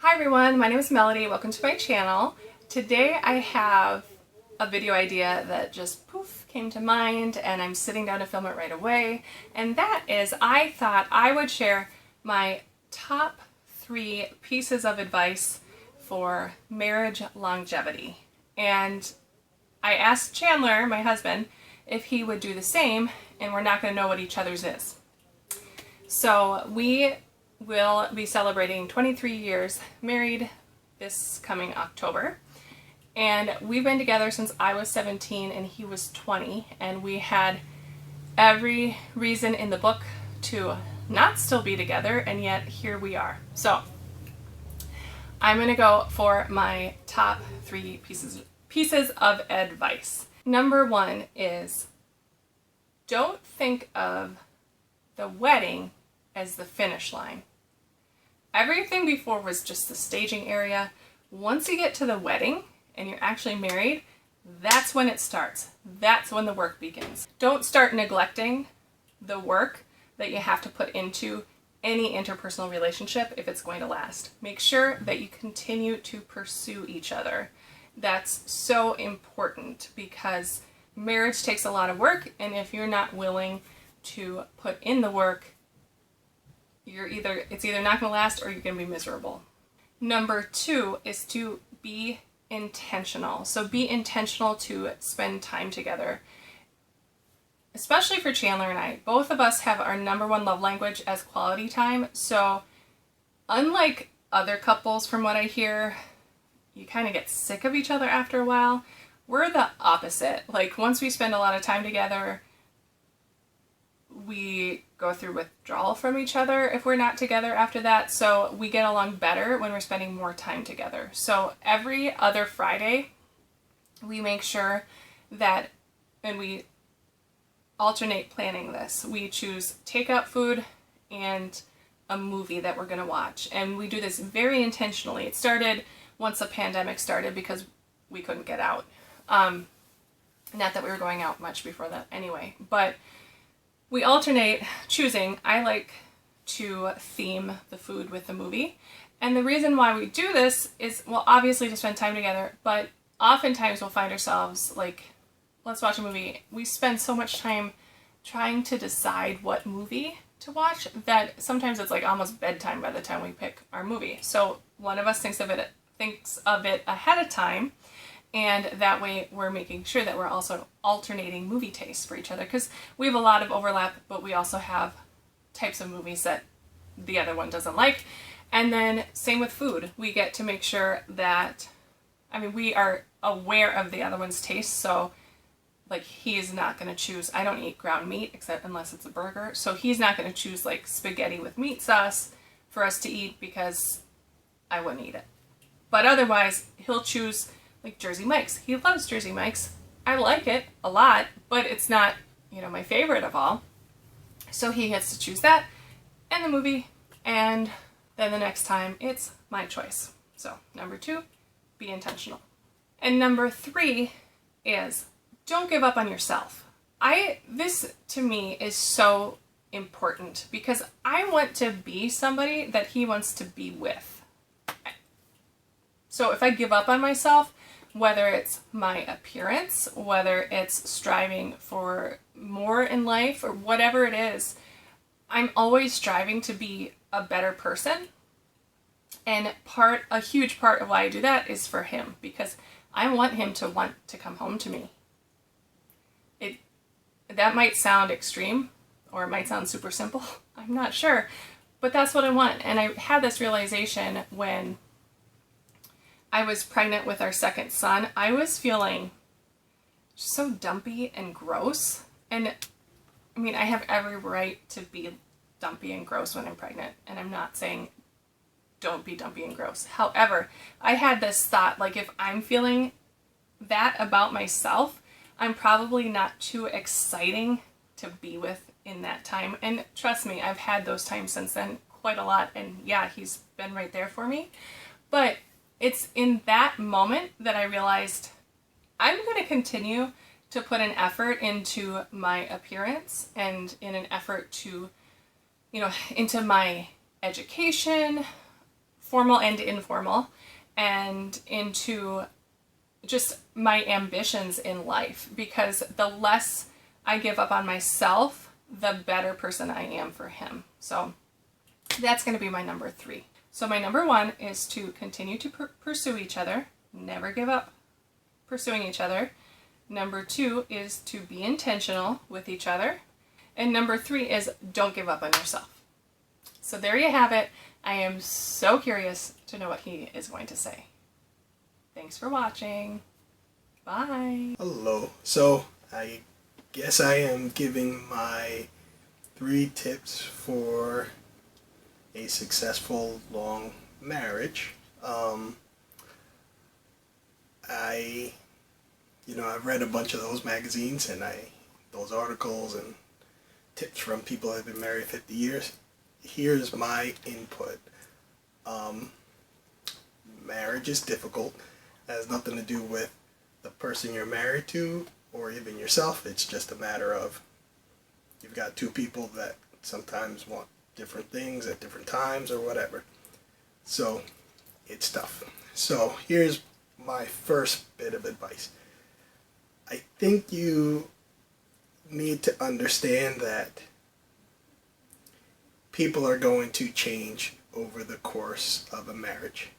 Hi everyone, my name is Melody. Welcome to my channel. Today I have a video idea that just poof came to mind and I'm sitting down to film it right away. And that is, I thought I would share my top 3 pieces of advice for marriage longevity. And I asked Chandler, my husband, if he would do the same, and we're not going to know what each other's is. So we will be celebrating 23 years married this coming October. And we've been together since I was 17 and he was 20, and we had every reason in the book to not still be together, and yet here we are. So I'm going to go for my top 3 pieces of advice. Number 1 is, don't think of the wedding as the finish line. Everything before was just the staging area. Once you get to the wedding and you're actually married, that's when it starts. That's when the work begins. Don't start neglecting the work that you have to put into any interpersonal relationship if it's going to last. Make sure that you continue to pursue each other. That's so important because marriage takes a lot of work, and if you're not willing to put in the work, it's either not going to last or you're going to be miserable. Number 2 is to be intentional. So be intentional to spend time together. Especially for Chandler and I. Both of us have our number 1 love language as quality time. So unlike other couples, from what I hear, you kind of get sick of each other after a while. We're the opposite. Like, once we spend a lot of time together, we go through withdrawal from each other if we're not together after that. So we get along better when we're spending more time together. So every other Friday, we make sure that, and we alternate planning this. We choose takeout food and a movie that we're going to watch. And we do this very intentionally. It started once the pandemic started because we couldn't get out. Not that we were going out much before that anyway, but we alternate choosing. I like to theme the food with the movie. And the reason why we do this is, well, obviously to spend time together, but oftentimes we'll find ourselves like, let's watch a movie. We spend so much time trying to decide what movie to watch that sometimes it's like almost bedtime by the time we pick our movie. So one of us thinks of it ahead of time. And that way we're making sure that we're also alternating movie tastes for each other, because we have a lot of overlap, but we also have types of movies that the other one doesn't like. And then same with food. We get to make sure that, we are aware of the other one's taste. So like, he's not going to choose, I don't eat ground meat except unless it's a burger. So he's not going to choose like spaghetti with meat sauce for us to eat because I wouldn't eat it. But otherwise he'll choose like Jersey Mike's. He loves Jersey Mike's. I like it a lot, but it's not, my favorite of all. So he gets to choose that and the movie, and then the next time it's my choice. So number 2, be intentional. And number 3 is, don't give up on yourself. This to me is so important because I want to be somebody that he wants to be with. So if I give up on myself, whether it's my appearance, whether it's striving for more in life, or whatever it is, I'm always striving to be a better person. And a huge part of why I do that is for him, because I want him to want to come home to me. That might sound extreme, or it might sound super simple. I'm not sure, but that's what I want. And I had this realization when I was pregnant with our second son. I was feeling so dumpy and gross. And I have every right to be dumpy and gross when I'm pregnant. And I'm not saying don't be dumpy and gross. However, I had this thought, like, if I'm feeling that about myself, I'm probably not too exciting to be with in that time. And trust me, I've had those times since then quite a lot. And yeah, he's been right there for me. But it's in that moment that I realized I'm going to continue to put an effort into my appearance and in an effort to, into my education, formal and informal, and into just my ambitions in life, because the less I give up on myself, the better person I am for him. So that's going to be my number 3. So my number 1 is to continue to pursue each other, never give up pursuing each other. Number 2 is to be intentional with each other. And number 3 is don't give up on yourself. So there you have it. I am so curious to know what he is going to say. Thanks for watching. Bye. Hello. So I guess I am giving my 3 tips for a successful long marriage. I've read a bunch of those magazines and those articles and tips from people that have been married 50 years. Here's my input. Marriage is difficult. It has nothing to do with the person you're married to or even yourself. It's just a matter of you've got 2 people that sometimes want different things at different times or whatever. So it's tough. So here's my first bit of advice. I think you need to understand that people are going to change over the course of a marriage.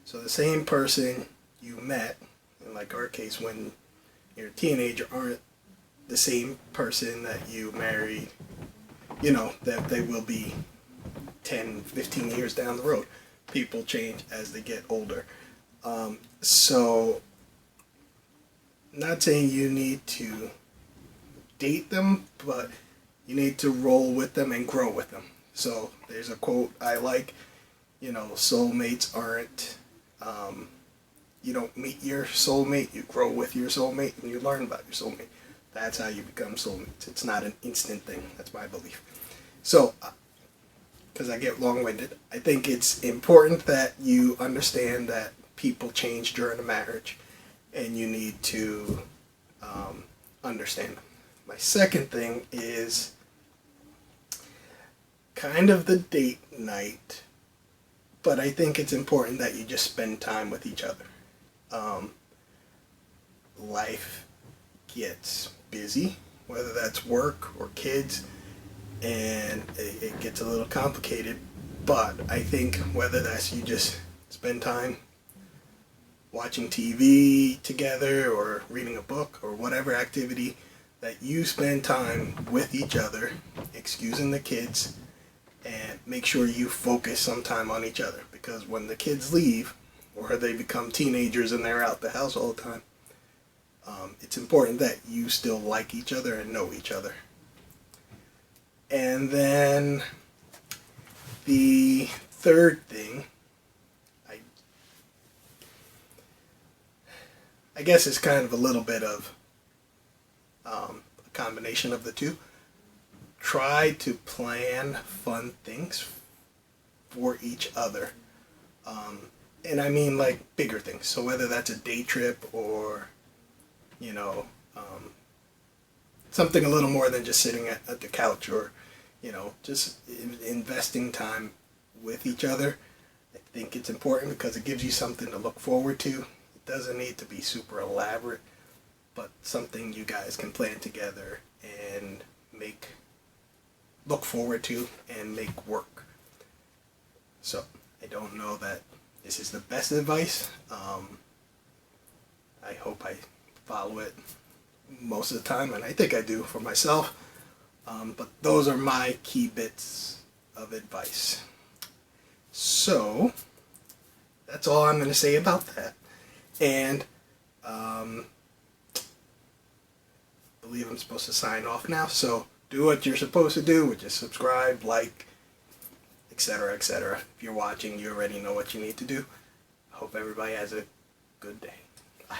So the same person you met, in like our case when you're a teenager, aren't the same person that you marry, that they will be 10, 15 years down the road. People change as they get older. So not saying you need to date them, but you need to roll with them and grow with them. So there's a quote I like, soulmates aren't, you don't meet your soulmate, you grow with your soulmate and you learn about your soulmate. That's how you become soulmates. It's not an instant thing. That's my belief. So, because I get long-winded, I think it's important that you understand that people change during a marriage and you need to understand them. My second thing is kind of the date night, but I think it's important that you just spend time with each other. Life gets busy, whether that's work or kids, and it gets a little complicated, but I think whether that's you just spend time watching TV together or reading a book or whatever activity, that you spend time with each other, excusing the kids, and make sure you focus some time on each other, because when the kids leave or they become teenagers and they're out the house all the time, it's important that you still like each other and know each other. And then the third thing, I guess it's kind of a little bit of a combination of the two. Try to plan fun things for each other. And I mean like bigger things. So whether that's a day trip or, something a little more than just sitting at the couch, or, just investing time with each other. I think it's important because it gives you something to look forward to. It doesn't need to be super elaborate, but something you guys can plan together and look forward to and make work. So I don't know that this is the best advice. I hope I follow it most of the time, and I think I do for myself. But those are my key bits of advice. So that's all I'm going to say about that. And I believe I'm supposed to sign off now. So do what you're supposed to do, which is subscribe, like, etc., etc. If you're watching, you already know what you need to do. I hope everybody has a good day. Bye.